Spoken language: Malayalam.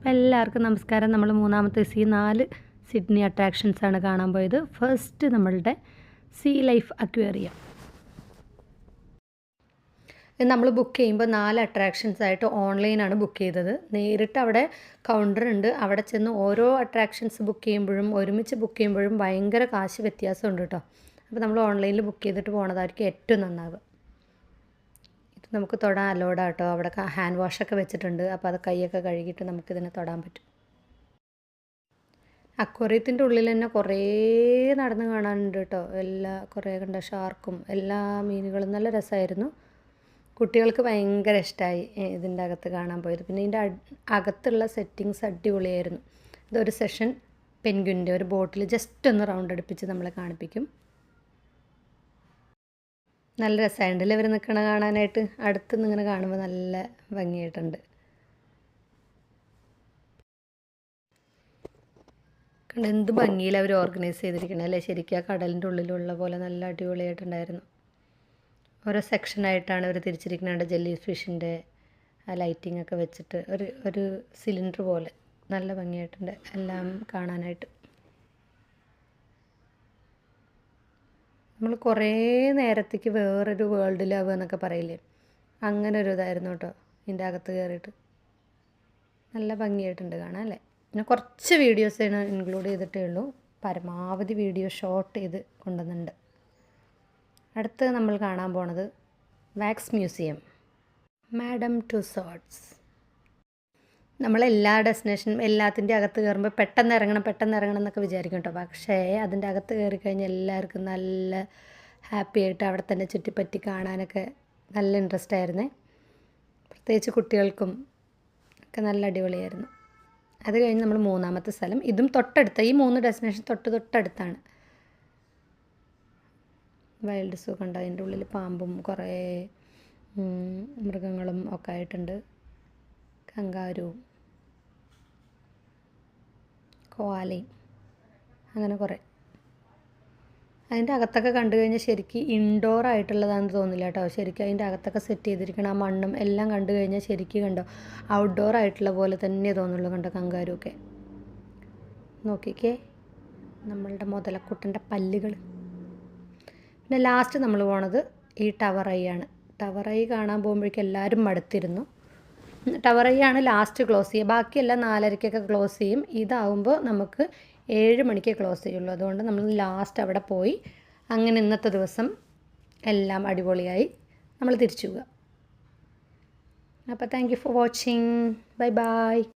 എല്ലാവർക്കും നമസ്കാരം. നമ്മൾ മൂന്നാമത്തെ നാല് സിഡ്നി അട്രാക്ഷൻസാണ് കാണാൻ പോയത്. ഫസ്റ്റ് നമ്മളുടെ സീ ലൈഫ് അക്വേറിയം. ഇത് നമ്മൾ ബുക്ക് ചെയ്യുമ്പോൾ 4 അട്രാക്ഷൻസ് ആയിട്ട് ഓൺലൈനാണ് ബുക്ക് ചെയ്തത്. നേരിട്ട് അവിടെ കൗണ്ടർ ഉണ്ട്. അവിടെ ചെന്ന് ഓരോ അട്രാക്ഷൻസ് ബുക്ക് ചെയ്യുമ്പോഴും ഒരുമിച്ച് ബുക്ക് ചെയ്യുമ്പോഴും ഭയങ്കര കാശ് വ്യത്യാസമുണ്ട് കേട്ടോ. അപ്പോൾ നമ്മൾ ഓൺലൈനിൽ ബുക്ക് ചെയ്തിട്ട് പോകുന്നതായിരിക്കും ഏറ്റവും നന്നാവുക. ഇത് നമുക്ക് തൊടാൻ അലോഡാണ് കേട്ടോ. അവിടെ ഹാൻഡ് വാഷൊക്കെ വെച്ചിട്ടുണ്ട്. അപ്പോൾ അത് കൈയൊക്കെ കഴുകിയിട്ട് നമുക്കിതിനെ തൊടാൻ പറ്റും. അക്വേറിയത്തിൻ്റെ ഉള്ളിൽ തന്നെ കുറേ നടന്ന് കാണാനുണ്ട് കേട്ടോ. കുറേ കണ്ട ഷാർക്കും എല്ലാ മീനുകളും നല്ല രസമായിരുന്നു. കുട്ടികൾക്ക് ഭയങ്കര ഇഷ്ടമായി ഇതിൻ്റെ അകത്ത് കാണാൻ പോയത്. പിന്നെ ഇതിൻ്റെ അകത്തുള്ള സെറ്റിങ്സ് അടിപൊളിയായിരുന്നു. ഇതൊരു സെഷൻ പെൻഗ്വിൻ്റെ ഒരു ബോട്ടിൽ ജസ്റ്റ് ഒന്ന് റൗണ്ട് അടുപ്പിച്ച് നമ്മളെ കാണിപ്പിക്കും. നല്ല രസമായിട്ടുണ്ടല്ലേ ഇവർ നിൽക്കണ കാണാനായിട്ട്. അടുത്തുനിന്ന് ഇങ്ങനെ കാണുമ്പോൾ നല്ല ഭംഗിയായിട്ടുണ്ട്. കണ്ട് എന്ത് ഭംഗിയിൽ അവർ ഓർഗനൈസ് ചെയ്തിരിക്കണേ അല്ലേ. ശരിക്കും ആ കടലിൻ്റെ ഉള്ളിലുള്ള പോലെ നല്ല അടിപൊളിയായിട്ടുണ്ടായിരുന്നു. ഓരോ സെക്ഷനായിട്ടാണ് ഇവർ തിരിച്ചിരിക്കുന്നുണ്ട്. ജെല്ലി ഫിഷിൻ്റെ ആ ലൈറ്റിംഗ് ഒക്കെ വെച്ചിട്ട് ഒരു സിലിണ്ടർ പോലെ നല്ല ഭംഗിയായിട്ടുണ്ട് എല്ലാം കാണാനായിട്ട്. നമ്മൾ കുറേ നേരത്തേക്ക് വേറൊരു വേൾഡിലാവുക എന്നൊക്കെ പറയില്ലേ, അങ്ങനെ ഒരു ഇതായിരുന്നു കേട്ടോ ഇതിൻ്റെ അകത്ത് കയറിയിട്ട്. നല്ല ഭംഗിയായിട്ടുണ്ട് കാണാൻ അല്ലേ. പിന്നെ കുറച്ച് വീഡിയോസാണ് ഇൻക്ലൂഡ് ചെയ്തിട്ടേ ഉള്ളൂ. പരമാവധി വീഡിയോ ഷോർട്ട് ചെയ്ത് കൊണ്ടുവന്നിട്ടുണ്ട്. അടുത്ത് നമ്മൾ കാണാൻ പോണത് വാക്സ് മ്യൂസിയം, മാഡം ടുസോഡ്സ്. നമ്മളെല്ലാ ഡെസ്റ്റിനേഷനും എല്ലാത്തിൻ്റെ അകത്ത് കയറുമ്പോൾ പെട്ടെന്ന് ഇറങ്ങണം എന്നൊക്കെ വിചാരിക്കും കേട്ടോ. പക്ഷേ അതിൻ്റെ അകത്ത് കയറി കഴിഞ്ഞാൽ എല്ലാവർക്കും നല്ല ഹാപ്പി ആയിട്ട് അവിടെ തന്നെ ചുറ്റിപ്പറ്റി കാണാനൊക്കെ നല്ല ഇൻട്രസ്റ്റ് ആയിരുന്നേ. പ്രത്യേകിച്ച് കുട്ടികൾക്കും ഒക്കെ നല്ല അടിപൊളിയായിരുന്നു. അത് കഴിഞ്ഞ് നമ്മൾ മൂന്നാമത്തെ സ്ഥലം, ഇതും തൊട്ടടുത്ത, ഈ 3 ഡെസ്റ്റിനേഷൻ തൊട്ടടുത്താണ്. വൈൽഡ് സൂ കണ്ടോ. അതിൻ്റെ ഉള്ളിൽ പാമ്പും കുറേ മൃഗങ്ങളും ഒക്കെ ആയിട്ടുണ്ട്. കങ്കാരുവും കോവാലയും അങ്ങനെ കുറേ. അതിൻ്റെ അകത്തൊക്കെ കണ്ടു കഴിഞ്ഞാൽ ശരിക്കും ഇൻഡോർ ആയിട്ടുള്ളതാണെന്ന് തോന്നില്ല കേട്ടോ. ശരിക്കും അതിൻ്റെ അകത്തൊക്കെ സെറ്റ് ചെയ്തിരിക്കണം. ആ മണ്ണും എല്ലാം കണ്ടു കഴിഞ്ഞാൽ ശരിക്കും കണ്ടോ ഔട്ട്ഡോർ ആയിട്ടുള്ള പോലെ തന്നെ തോന്നുള്ളൂ. കണ്ടോ കങ്കാരുമൊക്കെ നോക്കിക്കേ, നമ്മളുടെ മുതലക്കുട്ടൻ്റെ പല്ലുകൾ. പിന്നെ ലാസ്റ്റ് നമ്മൾ പോണത് ഈ ടവർ ഐ ആണ്. ടവർ ഐ കാണാൻ പോകുമ്പോഴേക്കും എല്ലാവരും മടുത്തിരുന്നു. ടവർ ഐ ആണ് ലാസ്റ്റ് ക്ലോസ് ചെയ്യുക. ബാക്കിയെല്ലാം 4:30-ക്കൊക്കെ ക്ലോസ് ചെയ്യും. ഇതാവുമ്പോൾ നമുക്ക് 7 മണിക്ക് ക്ലോസ് ചെയ്യുള്ളൂ. അതുകൊണ്ട് നമ്മൾ ലാസ്റ്റ് അവിടെ പോയി അങ്ങനെ ഇന്നത്തെ ദിവസം എല്ലാം അടിപൊളിയായി നമ്മൾ തിരിച്ചു പോവുക. അപ്പോൾ thank you for watching. Bye bye.